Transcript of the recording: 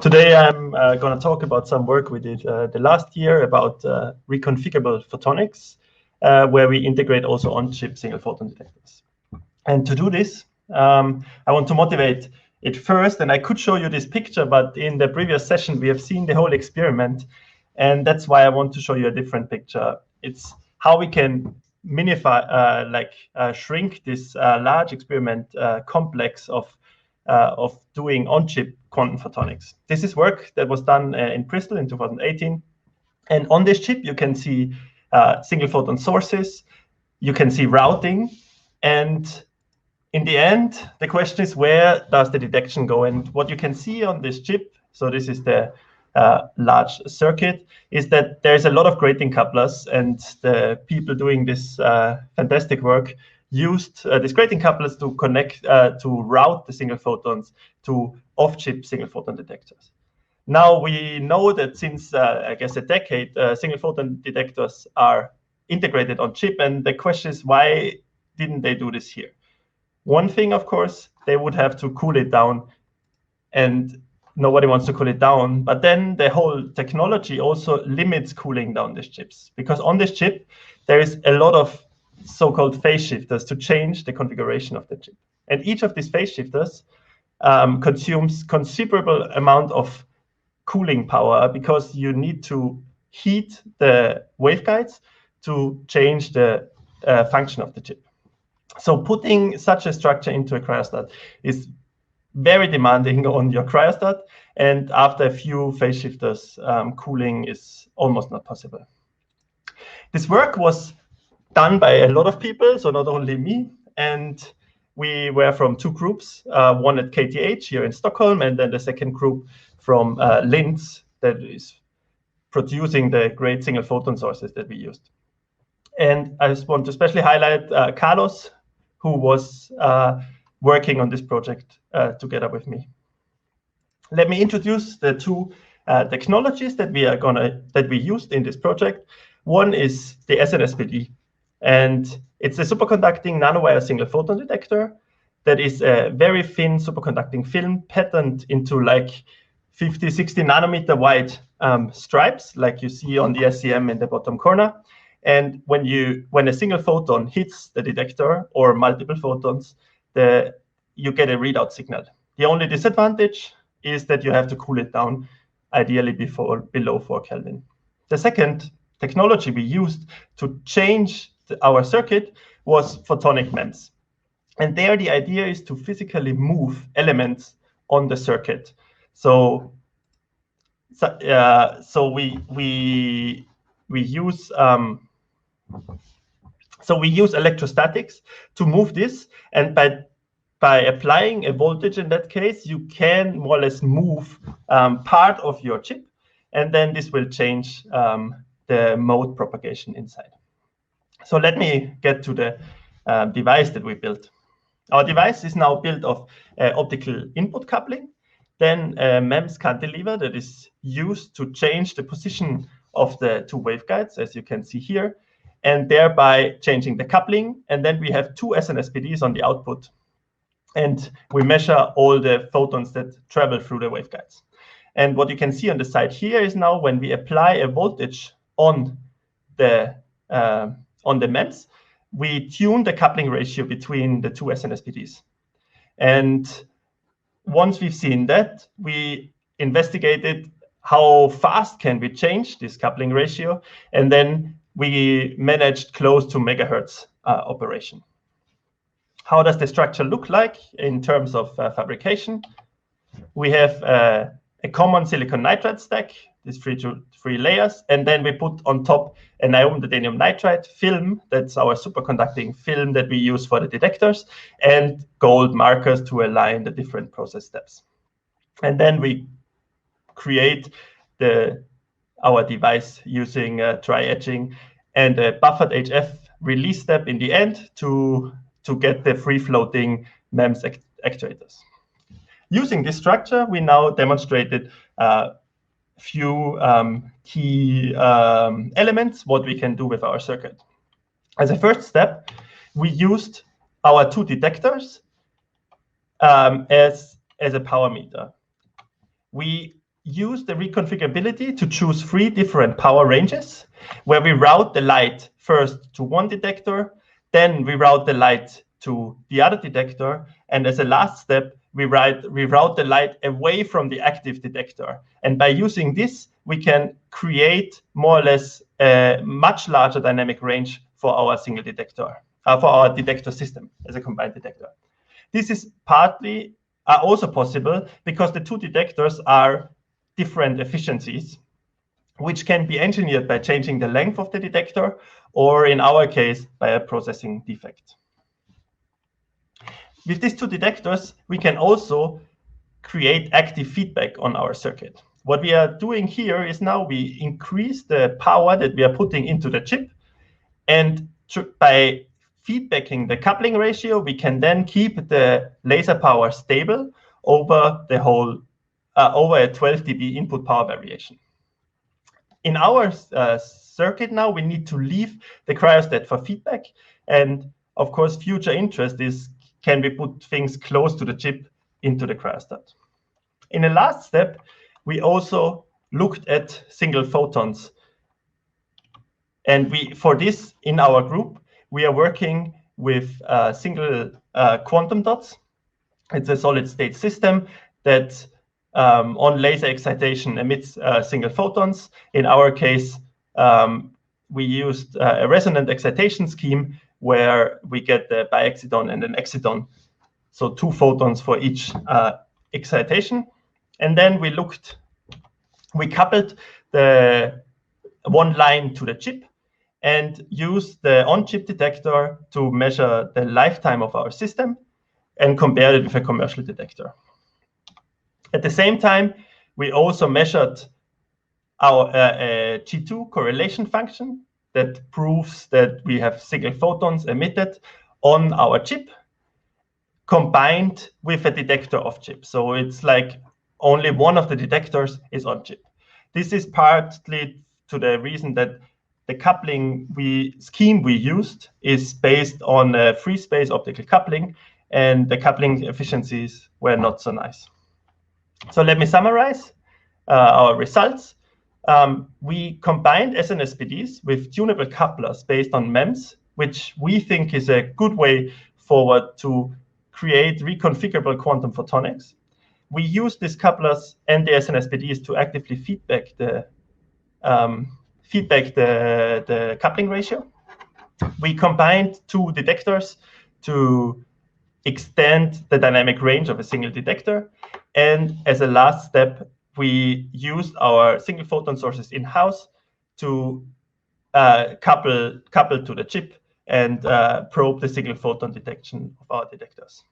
Today I'm going to talk about some work we did the last year about reconfigurable photonics, where we integrate also on-chip single-photon detectors. And to do this, I want to motivate it first, and I could show you this picture, but in the previous session we have seen the whole experiment, and that's why I want to show you a different picture. It's how we can minify, shrink this large experiment complex of doing on-chip quantum photonics. This is work that was done in Bristol in 2018. And on this chip, you can see single-photon sources, you can see routing, and in the end, the question is, where does the detection go? And what you can see on this chip, so this is the large circuit, is that there's a lot of grating couplers, and the people doing this fantastic work used these grating couplers to connect, to route the single photons to off-chip single photon detectors. Now we know that since, I guess, a decade, single photon detectors are integrated on chip, and the question is, why didn't they do this here? One thing, of course, they would have to cool it down, and nobody wants to cool it down. But then the whole technology also limits cooling down these chips, because on this chip, there is a lot of so-called phase shifters to change the configuration of the chip. And each of these phase shifters consumes considerable amount of cooling power, because you need to heat the waveguides to change the function of the chip. So putting such a structure into a cryostat is very demanding on your cryostat, and after a few phase shifters, cooling is almost not possible. This work was done by a lot of people, so not only me, and we were from two groups, one at KTH here in Stockholm, and then the second group from Linz that is producing the great single photon sources that we used. And I just want to especially highlight Carlos, who was working on this project together with me. Let me introduce the two technologies that we used in this project. One is the SNSPD, and it's a superconducting nanowire single photon detector that is a very thin superconducting film patterned into like 50, 60 nanometer wide stripes, like you see on the SCM in the bottom corner. And when a single photon hits the detector or multiple photons, you get a readout signal. The only disadvantage is that you have to cool it down, ideally below 4 Kelvin. The second technology we used to change our circuit was photonic MEMS. And there the idea is to physically move elements on the circuit. So we use electrostatics to move this, and by applying a voltage in that case, you can more or less move part of your chip, and then this will change the mode propagation inside. So let me get to the device that we built. Our device is now built of optical input coupling, then a MEMS cantilever that is used to change the position of the two waveguides, as you can see here, and thereby changing the coupling. And then we have two SNSPDs on the output, and we measure all the photons that travel through the waveguides. And what you can see on the side here is now when we apply a voltage on the MEMS, we tune the coupling ratio between the two SNSPDs. And once we've seen that, we investigated how fast can we change this coupling ratio, and then we managed close to megahertz operation. How does the structure look like in terms of fabrication? We have a common silicon nitride stack, these three layers, and then we put on top a niobium nitride film. That's our superconducting film that we use for the detectors, and gold markers to align the different process steps. And then we create our device using dry etching and a buffered HF release step in the end to get the free-floating MEMS actuators. Using this structure, we now demonstrated few key elements, what we can do with our circuit. As a first step, we used our two detectors as a power meter. We use the reconfigurability to choose 3 different power ranges, where we route the light first to one detector, then we route the light to the other detector, and as a last step, we route the light away from the active detector. And by using this, we can create more or less a much larger dynamic range for our single detector, for our detector system as a combined detector. This is partly also possible because the 2 detectors are different efficiencies, which can be engineered by changing the length of the detector, or in our case, by a processing defect. With these 2 detectors, we can also create active feedback on our circuit. What we are doing here is now we increase the power that we are putting into the chip, and by feedbacking the coupling ratio, we can then keep the laser power stable over the whole, over a 12 dB input power variation. In our circuit now, we need to leave the cryostat for feedback. And of course, future interest is, can we put things close to the chip into the cryostat? In the last step, we also looked at single photons. And for this, in our group, we are working with single quantum dots. It's a solid state system that on laser excitation emits single photons. In our case, we used a resonant excitation scheme where we get the biexciton and an exciton, so 2 photons for each excitation. And then we coupled the one line to the chip and used the on-chip detector to measure the lifetime of our system and compare it with a commercial detector. At the same time, we also measured our G2 correlation function that proves that we have single photons emitted on our chip combined with a detector off chip. So it's like only one of the detectors is on chip. This is partly to the reason that the coupling scheme we used is based on a free space optical coupling, and the coupling efficiencies were not so nice. So let me summarize our results. We combined SNSPDs with tunable couplers based on MEMS, which we think is a good way forward to create reconfigurable quantum photonics. We use these couplers and the SNSPDs to actively feedback the coupling ratio. We combined 2 detectors to extend the dynamic range of a single detector. And as a last step, we used our single photon sources in-house to couple to the chip and probe the single photon detection of our detectors.